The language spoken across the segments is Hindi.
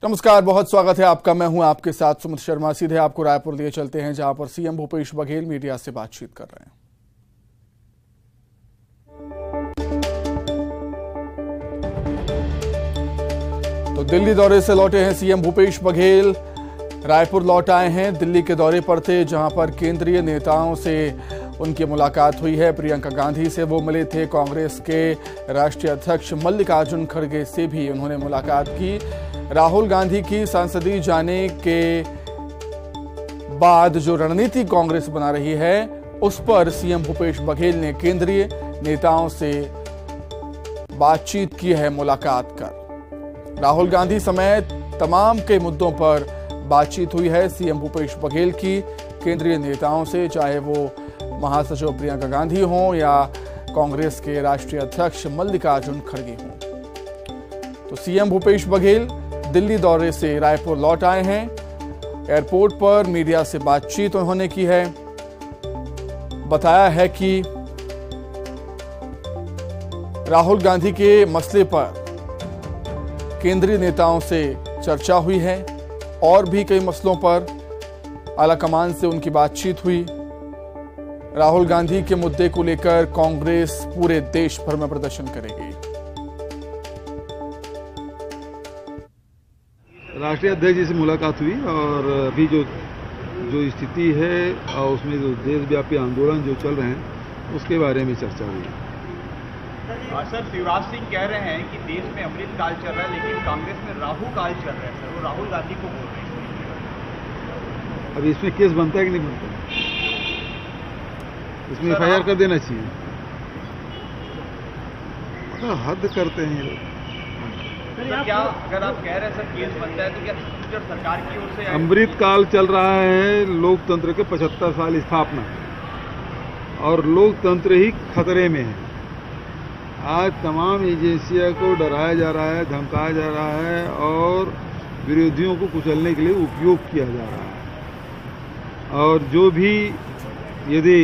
नमस्कार, बहुत स्वागत है आपका। मैं हूं आपके साथ सुमित शर्मा। सीधे आपको रायपुर लिए चलते हैं, जहां पर सीएम भूपेश बघेल मीडिया से बातचीत कर रहे हैं। तो दिल्ली दौरे से लौटे हैं सीएम भूपेश बघेल। रायपुर लौट आए हैं। दिल्ली के दौरे पर थे, जहां पर केंद्रीय नेताओं से उनकी मुलाकात हुई है। प्रियंका गांधी से वो मिले थे। कांग्रेस के राष्ट्रीय अध्यक्ष मल्लिकार्जुन खड़गे से भी उन्होंने मुलाकात की। राहुल गांधी की संसदीय जाने के बाद जो रणनीति कांग्रेस बना रही है, उस पर सीएम भूपेश बघेल ने केंद्रीय नेताओं से बातचीत की है मुलाकात कर। राहुल गांधी समेत तमाम के मुद्दों पर बातचीत हुई है सीएम भूपेश बघेल की केंद्रीय नेताओं से, चाहे वो महासचिव प्रियंका गांधी हों या कांग्रेस के राष्ट्रीय अध्यक्ष मल्लिकार्जुन खड़गे हों। तो सीएम भूपेश बघेल दिल्ली दौरे से रायपुर लौट आए हैं। एयरपोर्ट पर मीडिया से बातचीत उन्होंने की है। बताया है कि राहुल गांधी के मसले पर केंद्रीय नेताओं से चर्चा हुई है और भी कई मसलों पर आलाकमान से उनकी बातचीत हुई। राहुल गांधी के मुद्दे को लेकर कांग्रेस पूरे देश भर में प्रदर्शन करेगी। राष्ट्रीय अध्यक्ष जी से मुलाकात हुई और अभी जो स्थिति है और उसमें जो देशव्यापी आंदोलन जो चल रहे हैं उसके बारे में चर्चा हुई। सर, शिवराज सिंह कह रहे हैं कि देश में अमृत काल चल रहा है, लेकिन कांग्रेस में राहु काल चल रहा है। सर, वो राहुल गांधी को बोल रहे हैं। अब इसमें केस बनता है कि नहीं बनता? इसमें एफआईआर कर देना चाहिए। हद करते हैं ये लोग। सर, क्या अगर आप कह रहे हैं सर केस बनता है, तो क्या छत्तीसगढ़ सरकार की ओर से अमृत काल चल रहा है? लोकतंत्र के 75 साल स्थापना और लोकतंत्र ही खतरे में है। आज तमाम एजेंसियों को डराया जा रहा है, धमकाया जा रहा है और विरोधियों को कुचलने के लिए उपयोग किया जा रहा है। और जो भी यदि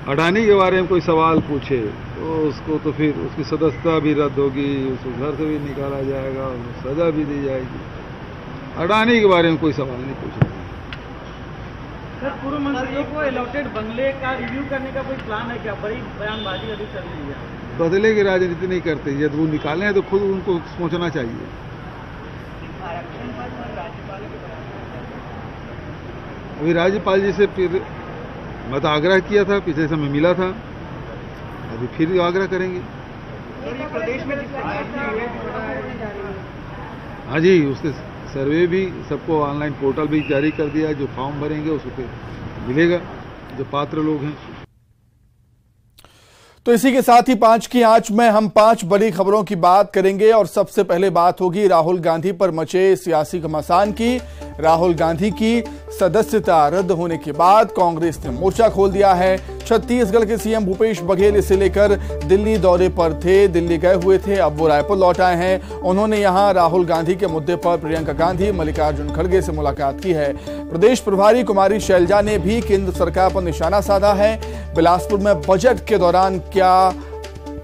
अडानी के बारे में कोई सवाल पूछे तो उसको तो फिर उसकी सदस्यता भी रद्द होगी, उसको घर से भी निकाला जाएगा और सजा भी दी जाएगी। अडानी के बारे में कोई सवाल नहीं पूछेगा। सर, पूर्व मंत्रियों को अलॉटेड बंगले का रिव्यू करने का कोई प्लान है क्या? बड़ी बयानबाजी अभी चल रही है। बदले की राजनीति नहीं करते। यदि वो निकाले हैं तो खुद उनको सोचना चाहिए। अभी राज्यपाल जी से फिर मैं तो आग्रह किया था, पिछले समय मिला था, अभी फिर आग्रह करेंगे। प्रदेश में हाँ जी, उसके सर्वे भी सबको ऑनलाइन पोर्टल भी जारी कर दिया। जो फॉर्म भरेंगे उसको मिलेगा, जो पात्र लोग हैं। तो इसी के साथ ही 5 की आंच में हम 5 बड़ी खबरों की बात करेंगे और सबसे पहले बात होगी राहुल गांधी पर मचे सियासी घमासान की। राहुल गांधी की सदस्यता रद्द होने के बाद कांग्रेस ने मोर्चा खोल दिया है। छत्तीसगढ़ के सीएम भूपेश बघेल इसे लेकर दिल्ली दौरे पर थे, दिल्ली गए हुए थे, अब वो रायपुर लौट आए हैं। उन्होंने यहां राहुल गांधी के मुद्दे पर प्रियंका गांधी, मल्लिकार्जुन खड़गे से मुलाकात की है। प्रदेश प्रभारी कुमारी शैलजा ने भी केंद्र सरकार पर निशाना साधा है। बिलासपुर में बजट के दौरान क्या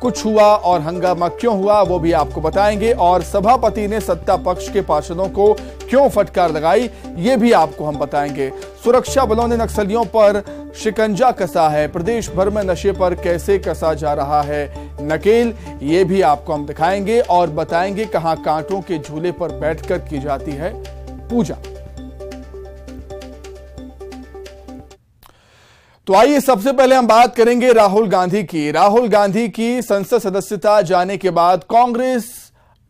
कुछ हुआ और हंगामा क्यों हुआ, वो भी आपको बताएंगे। और सभापति ने सत्ता पक्ष के पार्षदों को क्यों फटकार लगाई, ये भी आपको हम बताएंगे। सुरक्षा बलों ने नक्सलियों पर शिकंजा कसा है। प्रदेश भर में नशे पर कैसे कसा जा रहा है नकेल, ये भी आपको हम दिखाएंगे और बताएंगे कहां कांटों के झूले पर बैठकर की जाती है पूजा। तो आइए सबसे पहले हम बात करेंगे राहुल गांधी की। राहुल गांधी की संसद सदस्यता जाने के बाद कांग्रेस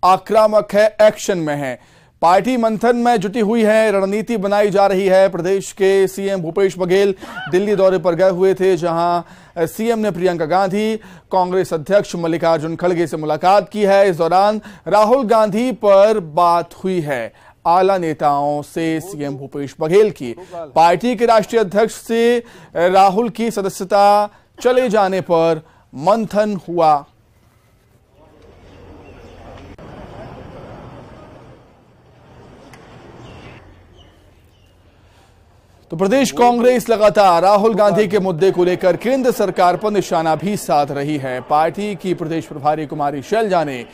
आक्रामक है, एक्शन में है। पार्टी मंथन में जुटी हुई है, रणनीति बनाई जा रही है। प्रदेश के सीएम भूपेश बघेल दिल्ली दौरे पर गए हुए थे, जहां सीएम ने प्रियंका गांधी, कांग्रेस अध्यक्ष मल्लिकार्जुन खड़गे से मुलाकात की है। इस दौरान राहुल गांधी पर बात हुई है आला नेताओं से सीएम भूपेश बघेल की। पार्टी के राष्ट्रीय अध्यक्ष से राहुल की सदस्यता चले जाने पर मंथन हुआ। तो प्रदेश कांग्रेस लगातार राहुल गांधी के मुद्दे को लेकर केंद्र सरकार पर निशाना भी साध रही है। पार्टी की प्रदेश प्रभारी कुमारी शैलजा ने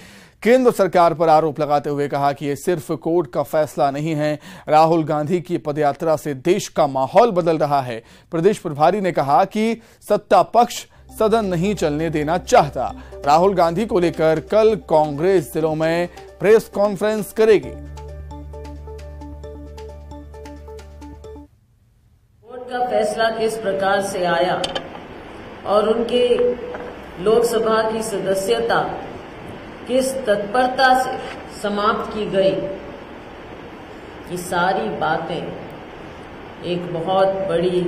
केंद्र सरकार पर आरोप लगाते हुए कहा कि यह सिर्फ कोर्ट का फैसला नहीं है, राहुल गांधी की पदयात्रा से देश का माहौल बदल रहा है। प्रदेश प्रभारी ने कहा कि सत्ता पक्ष सदन नहीं चलने देना चाहता। राहुल गांधी को लेकर कल कांग्रेस जिलों में प्रेस कॉन्फ्रेंस करेगी। कोर्ट का फैसला किस प्रकार से आया और उनके लोकसभा की सदस्यता किस तत्परता से समाप्त की गई, ये सारी बातें एक बहुत बड़ी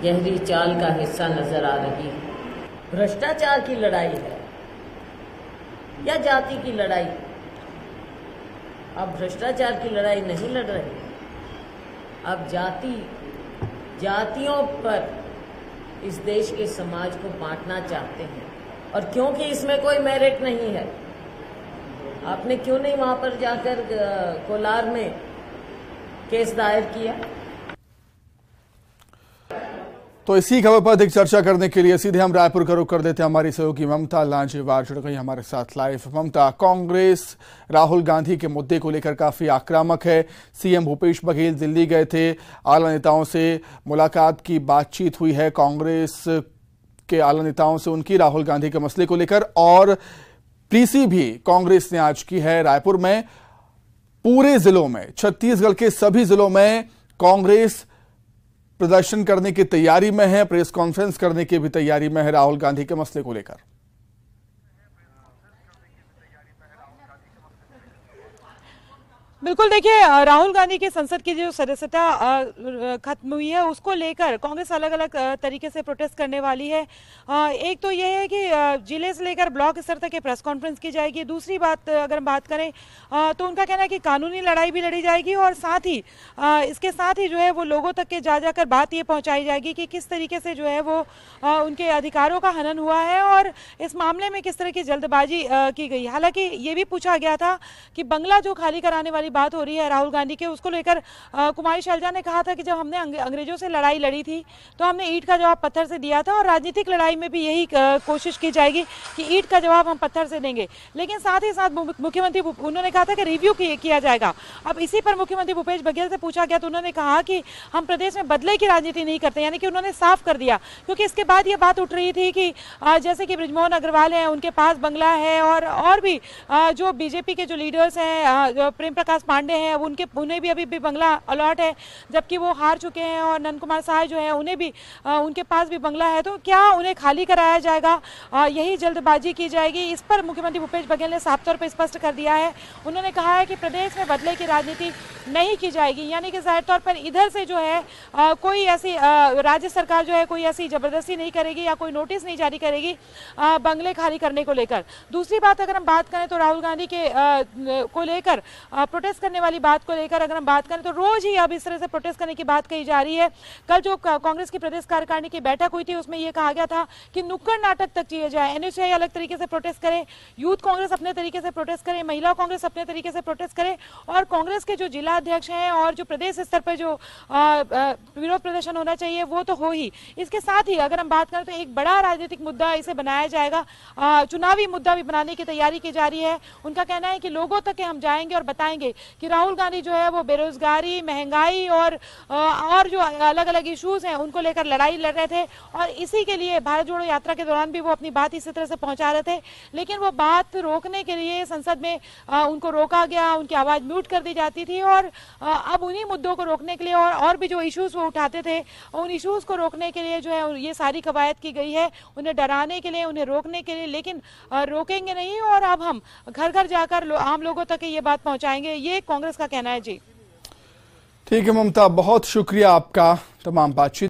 गहरी चाल का हिस्सा नजर आ रही है। भ्रष्टाचार की लड़ाई है या जाति की लड़ाई? अब भ्रष्टाचार की लड़ाई नहीं लड़ रहे, अब जातियों पर इस देश के समाज को बांटना चाहते हैं। और क्योंकि इसमें कोई मेरिट नहीं है, आपने क्यों नहीं वहां पर जाकर कोलार में केस दायर किया? तो इसी खबर पर अधिक चर्चा करने के लिए सीधे हम रायपुर का रुख कर देते हैं। हमारी सहयोगी ममता लांजेवार जुड़ गई हमारे साथ लाइव। ममता, कांग्रेस राहुल गांधी के मुद्दे को लेकर काफी आक्रामक है। सीएम भूपेश बघेल दिल्ली गए थे, आला नेताओं से मुलाकात की बातचीत हुई है कांग्रेस के आला नेताओं से उनकी राहुल गांधी के मसले को लेकर, और पीसी भी कांग्रेस ने आज की है रायपुर में। पूरे जिलों में, छत्तीसगढ़ के सभी जिलों में कांग्रेस प्रदर्शन करने की तैयारी में है, प्रेस कॉन्फ्रेंस करने की भी तैयारी में है राहुल गांधी के मसले को लेकर। बिल्कुल, देखिए राहुल गांधी की संसद की जो सदस्यता खत्म हुई है उसको लेकर कांग्रेस अलग अलग तरीके से प्रोटेस्ट करने वाली है। एक तो यह है कि जिले से लेकर ब्लॉक स्तर तक प्रेस कॉन्फ्रेंस की जाएगी। दूसरी बात अगर हम बात करें तो उनका कहना है कि कानूनी लड़ाई भी लड़ी जाएगी, और साथ ही इसके साथ ही जो है वो लोगों तक के जा जाकर बात ये पहुंचाई जाएगी कि किस तरीके से जो है वो उनके अधिकारों का हनन हुआ है और इस मामले में किस तरह की जल्दबाजी की गई। हालांकि ये भी पूछा गया था कि बंगला जो खाली कराने वाली बात हो रही है राहुल गांधी के, उसको लेकर कुमारी शैलजा ने कहा था कि जब हमने अंग्रेजों से लड़ाई लड़ी थी तो हमने ईंट का जवाब पत्थर से दिया था, और राजनीतिक लड़ाई में भी यही कोशिश की जाएगी कि ईंट का जवाब हम पत्थर से देंगे। लेकिन साथ ही साथ मुख्यमंत्री उन्होंने कहा था कि रिव्यू किया जाएगा। अब इसी पर मुख्यमंत्री भूपेश बघेल से पूछा गया तो उन्होंने कहा कि हम प्रदेश में बदले की राजनीति नहीं करते, यानी कि उन्होंने साफ कर दिया। क्योंकि इसके बाद ये बात उठ रही थी कि जैसे कि बृजमोहन अग्रवाल है, उनके पास बंगला है, और भी जो बीजेपी के जो लीडर्स हैं, प्रेम प्रकाश पांडे हैं, उन्हें भी अभी भी बंगला अलॉट है, जबकि वो हार चुके हैं, और नंद कुमार साय जो है उन्हें भी उनके पास भी बंगला है। तो क्या उन्हें खाली कराया जाएगा, यही जल्दबाजी की जाएगी? इस पर मुख्यमंत्री भूपेश बघेल ने साफ तौर पर स्पष्ट कर दिया है। उन्होंने कहा है कि प्रदेश में बदले की राजनीति नहीं की जाएगी, यानी कि जाहिर तौर पर इधर से जो है कोई ऐसी राज्य सरकार जो है कोई ऐसी जबरदस्ती नहीं करेगी या कोई नोटिस नहीं जारी करेगी बंगले खाली करने को लेकर। दूसरी बात अगर हम बात करें तो राहुल गांधी के को लेकर प्रोटेस्ट करने वाली बात को लेकर अगर हम बात करें तो रोज ही अब इस तरह से प्रोटेस्ट करने की बात कही जा रही है। कल जो कांग्रेस की प्रदेश कार्यकारिणी की बैठक हुई थी उसमें यह कहा गया था कि नुक्कड़ नाटक तक किए जाए, एनएसयूआई अलग तरीके से प्रोटेस्ट करे, यूथ कांग्रेस अपने तरीके से प्रोटेस्ट करे, महिला कांग्रेस अपने तरीके से प्रोटेस्ट करे, और कांग्रेस के जो जिला अध्यक्ष हैं और जो प्रदेश स्तर पर जो विरोध प्रदर्शन होना चाहिए वो तो हो ही। इसके साथ ही अगर हम बात करें तो एक बड़ा राजनीतिक मुद्दा इसे बनाया जाएगा, चुनावी मुद्दा भी बनाने की तैयारी की जा रही है। उनका कहना है कि लोगों तक हम जाएंगे और बताएंगे कि राहुल गांधी जो है वो बेरोजगारी, महंगाई और जो अलग अलग इश्यूज हैं उनको लेकर लड़ाई लड़ रहे थे, और इसी के लिए भारत जोड़ो यात्रा के दौरान भी वो अपनी बात इसी तरह से पहुंचा रहे थे। लेकिन वो बात रोकने के लिए संसद में उनको रोका गया, उनकी आवाज म्यूट कर दी जाती थी, और अब उन्हीं मुद्दों को रोकने के लिए और भी जो इश्यूज वो उठाते थे उन इश्यूज को रोकने के लिए जो है ये सारी कवायद की गई है, उन्हें डराने के लिए, उन्हें रोकने के लिए। लेकिन रोकेंगे नहीं, और अब हम घर घर जाकर आम लोगों तक ये बात पहुंचाएंगे, ये कांग्रेस का कहना है। जी ठीक है ममता, बहुत शुक्रिया आपका तमाम बातचीत